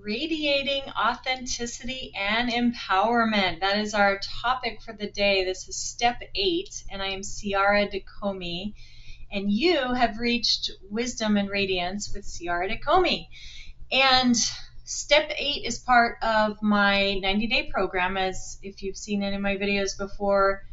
Radiating authenticity and empowerment. That is our topic for the day. This is step 8, and I am Ciara DeComey, and you have reached Wisdom and Radiance with Ciara DeComey. And step 8 is part of my 90-day program. As if you've seen any of my videos before,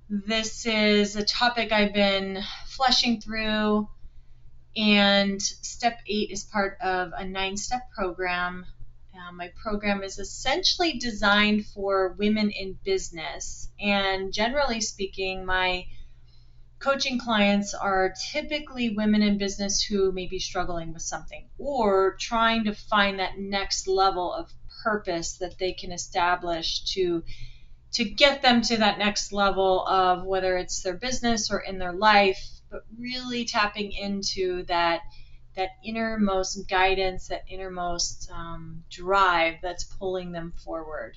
this is a topic I've been fleshing through. And step 8 is part of a 9-step program. My program is essentially designed for women in business. And generally speaking, my coaching clients are typically women in business who may be struggling with something or trying to find that next level of purpose that they can establish to get them to that next level of whether it's their business or in their life, but really tapping into that innermost guidance, that innermost drive that's pulling them forward.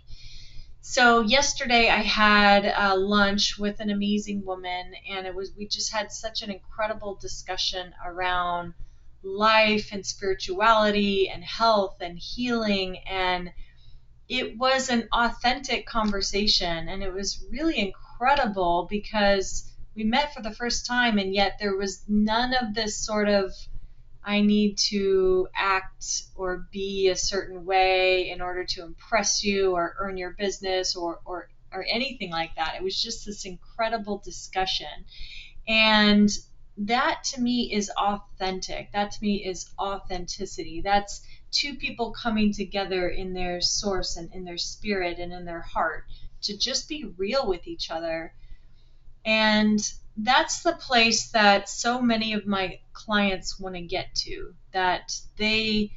So yesterday I had lunch with an amazing woman, and we just had such an incredible discussion around life and spirituality and health and healing, and it was an authentic conversation, and it was really incredible because we met for the first time, and yet there was none of this sort of I need to act or be a certain way in order to impress you or earn your business or anything like that. It was just this incredible discussion. And that to me is authentic. That to me is authenticity. That's two people coming together in their source and in their spirit and in their heart to just be real with each other. And that's the place that so many of my clients want to get to, that they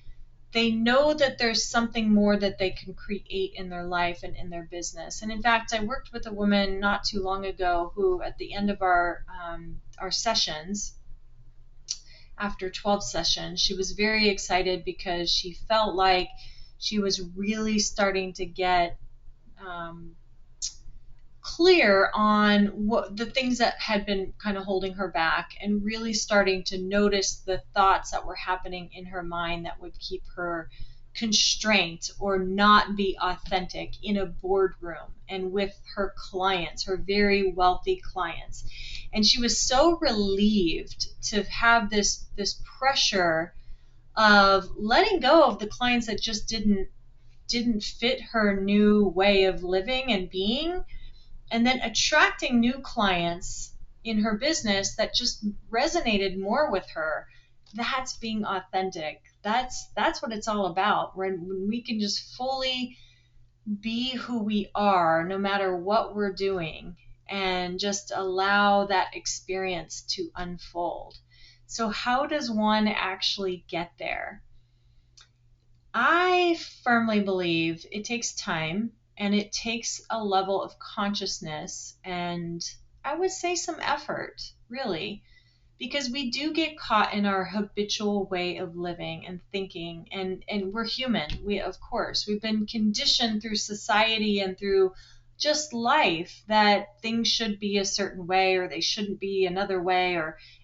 know that there's something more that they can create in their life and in their business. And in fact, I worked with a woman not too long ago who, at the end of our sessions, after 12 sessions, she was very excited because she felt like she was really starting to get clear on what the things that had been kind of holding her back, and really starting to notice the thoughts that were happening in her mind that would keep her constrained or not be authentic in a boardroom and with her clients, her very wealthy clients. And she was so relieved to have this pressure of letting go of the clients that just didn't fit her new way of living and being, and then attracting new clients in her business that just resonated more with her. That's being authentic. That's what it's all about. When we can just fully be who we are, no matter what we're doing, and just allow that experience to unfold. So how does one actually get there? I firmly believe it takes time, and it takes a level of consciousness, and I would say some effort, really, because we do get caught in our habitual way of living and thinking, and we're human. We've been conditioned through society and through just life that things should be a certain way or they shouldn't be another way,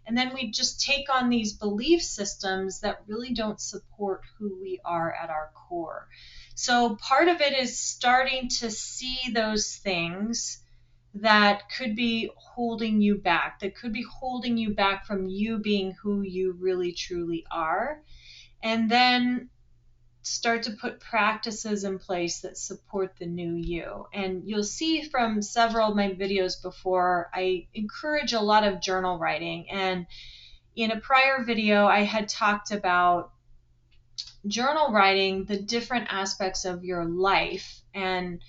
and then we just take on these belief systems that really don't support who we are at our core. So part of it is starting to see those things that could be holding you back, from you being who you really truly are, and then start to put practices in place that support the new you. And you'll see from several of my videos before, I encourage a lot of journal writing. And in a prior video, I had talked about journal writing, the different aspects of your life, and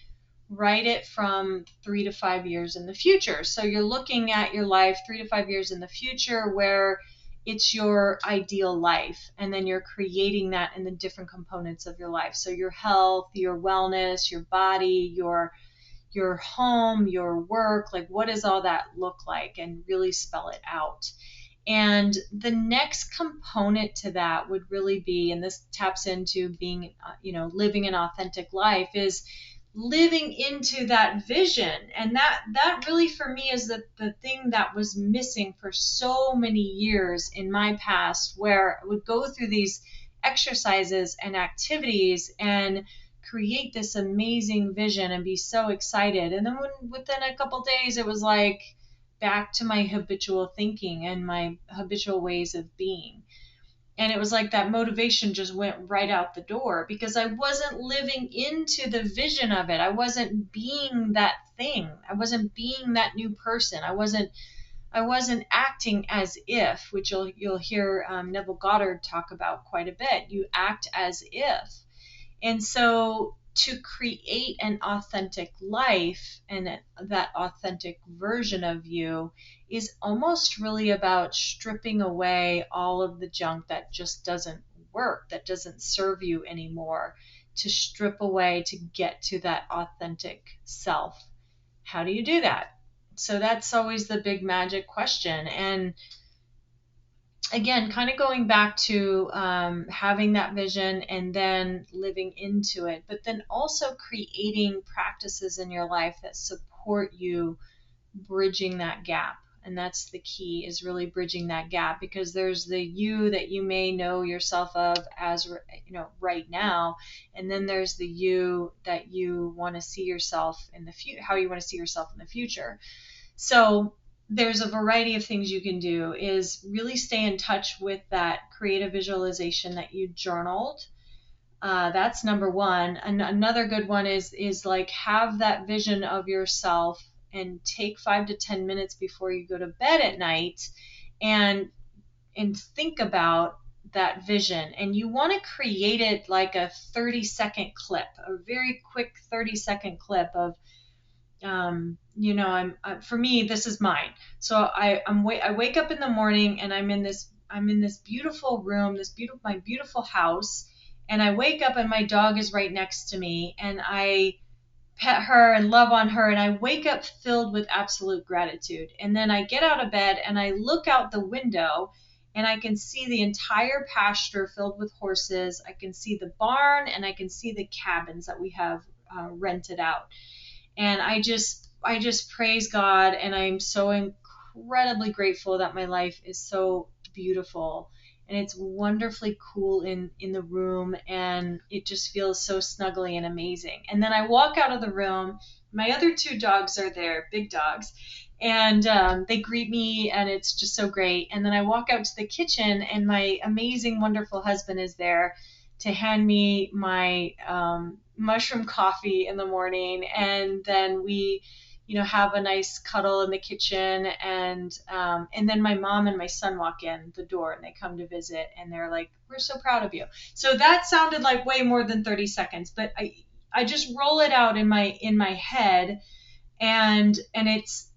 write it from 3 to 5 years in the future. So you're looking at your life 3 to 5 years in the future, where it's your ideal life, and then you're creating that in the different components of your life. So your health, your wellness, your body, your home, your work, like what does all that look like, and really spell it out. And the next component to that would really be, and this taps into being, living an authentic life, is living into that vision. And that really for me is the thing that was missing for so many years in my past, where I would go through these exercises and activities and create this amazing vision and be so excited. And then within a couple days, it was like back to my habitual thinking and my habitual ways of being. And it was like that motivation just went right out the door because I wasn't living into the vision of it. I wasn't being that thing. I wasn't being that new person. I wasn't acting as if, which you'll hear Neville Goddard talk about quite a bit. You act as if. And so to create an authentic life and that authentic version of you is almost really about stripping away all of the junk that just doesn't work, that doesn't serve you anymore, to strip away to get to that authentic self. How do you do that? So that's always the big magic question. And again, kind of going back to having that vision and then living into it, but then also creating practices in your life that support you bridging that gap. And that's the key, is really bridging that gap, because there's the you that you may know yourself of as, right now, and then there's the you that you want to see yourself in the future, how you want to see yourself in the future. So there's a variety of things you can do. Is really stay in touch with that creative visualization that you journaled. That's number one. And another good one is like have that vision of yourself and take 5 to 10 minutes before you go to bed at night and think about that vision. And you want to create it like a 30-second clip, a very quick 30-second clip of for me, this is mine. So I wake up in the morning and I'm in this beautiful room, my beautiful house, and I wake up and my dog is right next to me, and I pet her and love on her, and I wake up filled with absolute gratitude. And then I get out of bed and I look out the window and I can see the entire pasture filled with horses. I can see the barn and I can see the cabins that we have rented out. And I just praise God, and I'm so incredibly grateful that my life is so beautiful and it's wonderfully cool in the room, and it just feels so snuggly and amazing. And then I walk out of the room. My other 2 dogs are there, big dogs, and they greet me, and it's just so great. And then I walk out to the kitchen, and my amazing, wonderful husband is there to hand me my mushroom coffee in the morning, and then we have a nice cuddle in the kitchen, and then my mom and my son walk in the door and they come to visit, and they're like, we're so proud of you. So that sounded like way more than 30 seconds, but I just roll it out in my head, and it's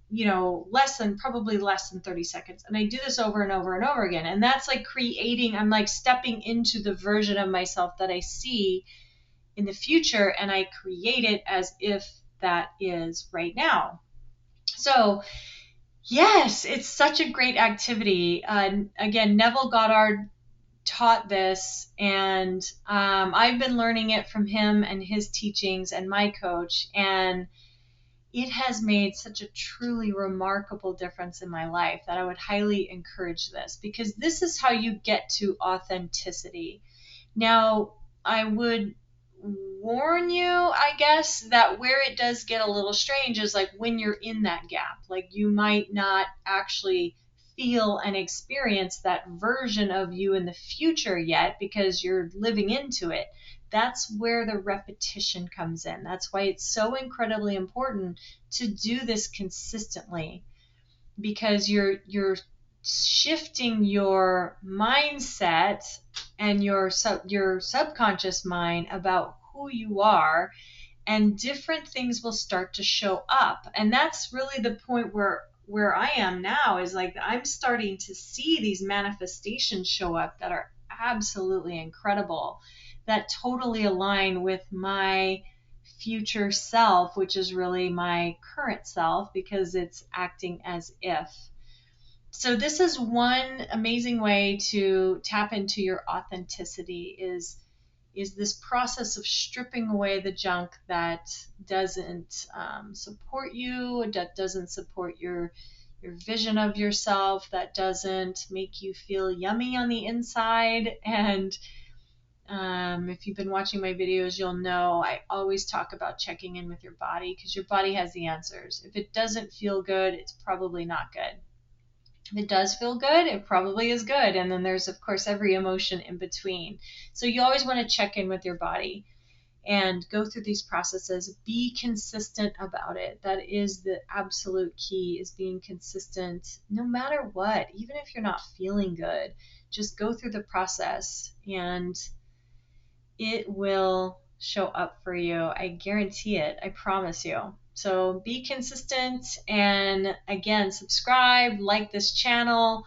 probably less than 30 seconds. And I do this over and over and over again. And that's like I'm like stepping into the version of myself that I see in the future, and I create it as if that is right now. So yes, it's such a great activity. Again, Neville Goddard taught this, and I've been learning it from him and his teachings and my coach, and it has made such a truly remarkable difference in my life that I would highly encourage this, because this is how you get to authenticity. Now, I would warn you, I guess, that where it does get a little strange is like when you're in that gap. Like you might not actually feel and experience that version of you in the future yet because you're living into it. That's where the repetition comes in. That's why it's so incredibly important to do this consistently, because you're shifting your mindset and your subconscious mind about who you are, and different things will start to show up. And that's really the point where I am now, is like I'm starting to see these manifestations show up that are absolutely incredible, that totally align with my future self, which is really my current self, because it's acting as if. So this is one amazing way to tap into your authenticity, is this process of stripping away the junk that doesn't support you, that doesn't support your vision of yourself, that doesn't make you feel yummy on the inside, and If you've been watching my videos, you'll know I always talk about checking in with your body because your body has the answers. If it doesn't feel good, it's probably not good. If it does feel good, it probably is good. And then there's, of course, every emotion in between. So you always want to check in with your body and go through these processes. Be consistent about it. That is the absolute key, is being consistent no matter what. Even if you're not feeling good, just go through the process and it will show up for you. I guarantee it. I promise you. So be consistent, and again, subscribe, like this channel.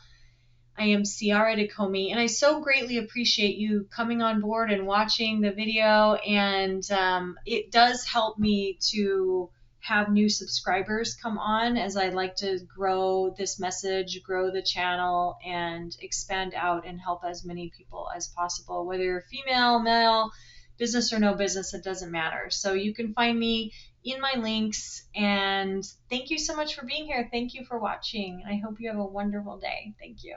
I am Ciara DeComey, and I so greatly appreciate you coming on board and watching the video. And it does help me to have new subscribers come on, as I like to grow this message, grow the channel, and expand out and help as many people as possible, whether you're female, male, business or no business, it doesn't matter. So you can find me in my links, and thank you so much for being here. Thank you for watching. I hope you have a wonderful day. Thank you.